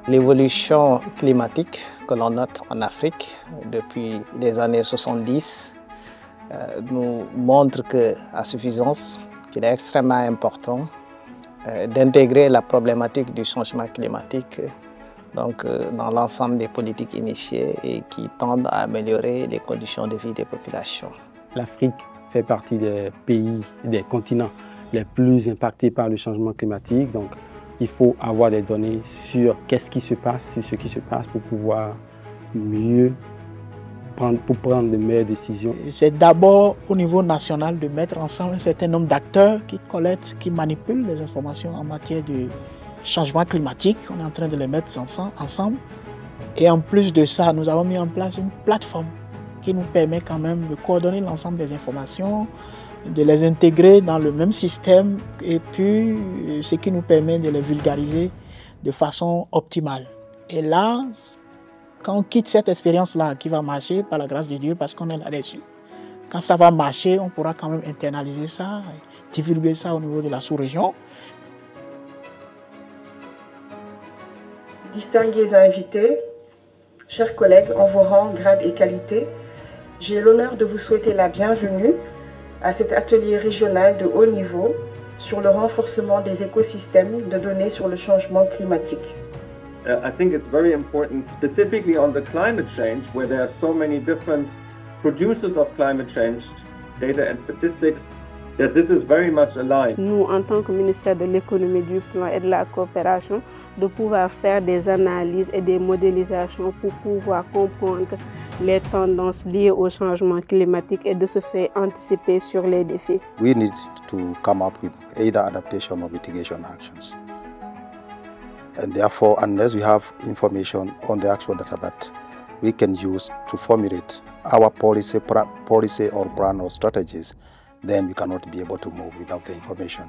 L'évolution climatique que l'on note en Afrique depuis les années 70 nous montre qu'à suffisance, qu'il est extrêmement important d'intégrer la problématique du changement climatique dans l'ensemble des politiques initiées et qui tendent à améliorer les conditions de vie des populations. L'Afrique fait partie des pays, des continents les plus impactés par le changement climatique. Donc, il faut avoir des données sur qu'est-ce qui se passe, sur ce qui se passe pour pouvoir mieux prendre de meilleures décisions. C'est d'abord au niveau national de mettre ensemble un certain nombre d'acteurs qui collectent, qui manipulent les informations en matière de changement climatique. On est en train de les mettre ensemble. Et en plus de ça, nous avons mis en place une plateforme qui nous permet quand même de coordonner l'ensemble des informations, de les intégrer dans le même système et puis ce qui nous permet de les vulgariser de façon optimale. Et là, quand on quitte cette expérience-là qui va marcher par la grâce de Dieu parce qu'on est là-dessus, quand ça va marcher, on pourra quand même internaliser ça, divulguer ça au niveau de la sous-région. Distingués invités, chers collègues, en vos rangs, grades et qualités, j'ai l'honneur de vous souhaiter la bienvenue à cet atelier régional de haut niveau sur le renforcement des écosystèmes de données sur le changement climatique. I think it's very important, specifically on the climate change, where there are so many different producers of climate change data and statistics, that this is very much aligned. Nous, en tant que ministère de l'économie, du plan et de la coopération, de pouvoir faire des analyses et des modélisations pour pouvoir comprendre les tendances liées au changement climatique et de se faire anticiper sur les défis. We need to come up with either adaptation or mitigation actions. And therefore, unless we have information on the actual data that we can use to formulate our policy or plan or strategies, then we cannot be able to move without the information.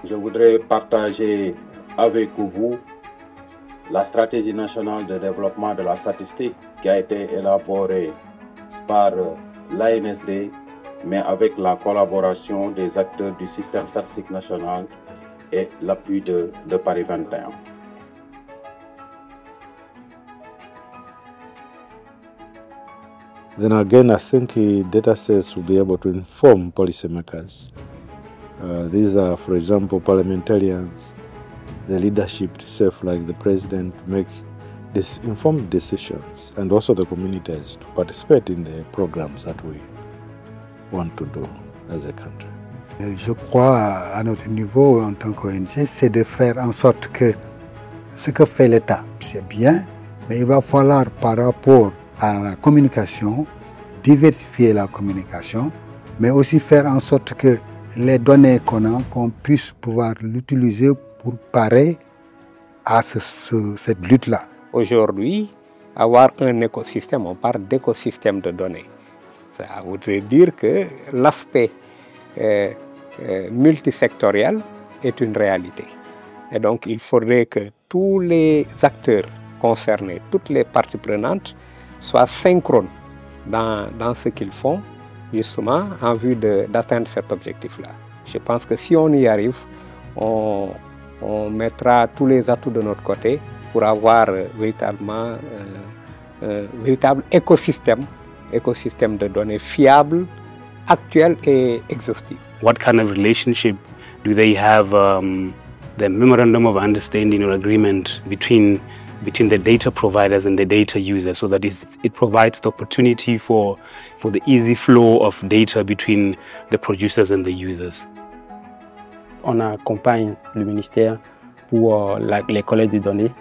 Je voudrais partager avec vous la stratégie nationale de développement de la statistique qui a été élaborée par l'ANSD, mais avec la collaboration des acteurs du système statistique national et l'appui de Paris 21. Then again, I think data sets will be able to inform policymakers. These are, for example, parliamentarians, the leadership itself, like the president, to make informed decisions, and also the communities to participate in the programs that we want to do as a country. Je crois à notre niveau en tant qu'ONG, c'est de faire en sorte que ce que fait l'État, c'est bien, mais il va falloir par rapport à la communication, diversifier la communication, mais aussi faire en sorte que les données qu'on a, qu'on puisse pouvoir l'utiliser pour parer à cette lutte-là. Aujourd'hui, avoir un écosystème, on parle d'écosystème de données. Ça voudrait dire que l'aspect multisectoriel est une réalité. Et donc, il faudrait que tous les acteurs concernés, toutes les parties prenantes, soient synchrones dans ce qu'ils font, justement, en vue d'atteindre cet objectif-là. Je pense que si on y arrive, on mettra tous les atouts de notre côté pour avoir véritablement un véritable écosystème de données fiables, actuelles et exhaustives. What kind of relationship do they have, the memorandum of understanding or agreement between the data providers and the data users, so that it provides the opportunity for the easy flow of data between the producers and the users. On accompagne le ministère pour les collectes de données.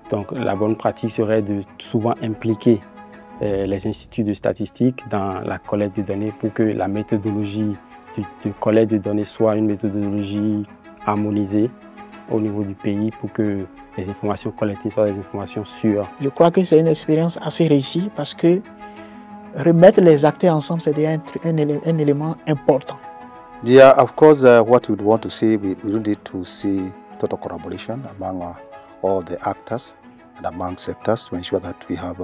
Donc la bonne pratique serait de souvent impliquer les instituts de statistique dans la collecte de données pour que la méthodologie de collecte de données soit une méthodologie harmonisée au niveau du pays pour que les informations collectées soient des informations sûres. Je crois que c'est une expérience assez réussie parce que remettre les acteurs ensemble, c'est un élément important. Yeah, of course, what we would want to see, we need to see total collaboration among all the actors and among sectors to ensure that we have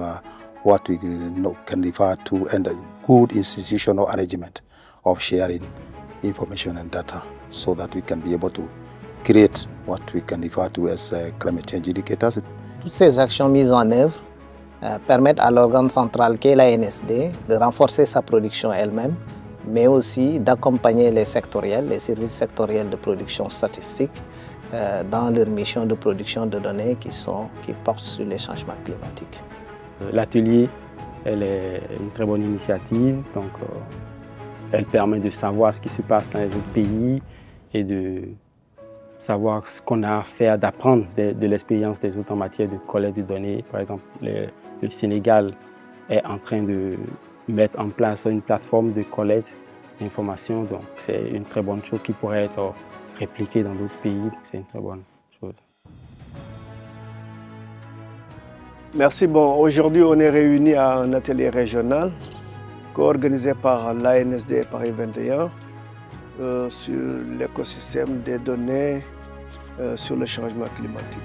what we can refer to and a good institutional arrangement of sharing information and data so that we can be able to create what we can refer to as climate change indicators. Toutes ces actions mises en œuvre permettent à l'organe central qu'est l'ANSD de renforcer sa production elle-même, mais aussi d'accompagner les sectoriels, les services sectoriels de production statistique dans leur mission de production de données qui portent sur les changements climatiques. L'atelier, elle est une très bonne initiative, donc elle permet de savoir ce qui se passe dans les autres pays et de savoir ce qu'on a à faire, d'apprendre de l'expérience des autres en matière de collecte de données. Par exemple, le Sénégal est en train de mettre en place une plateforme de collecte d'informations, donc c'est une très bonne chose qui pourrait être répliquée dans d'autres pays, c'est une très bonne chose. Merci. Bon, aujourd'hui, on est réunis à un atelier régional co-organisé par l'ANSD Paris 21 sur l'écosystème des données sur le changement climatique.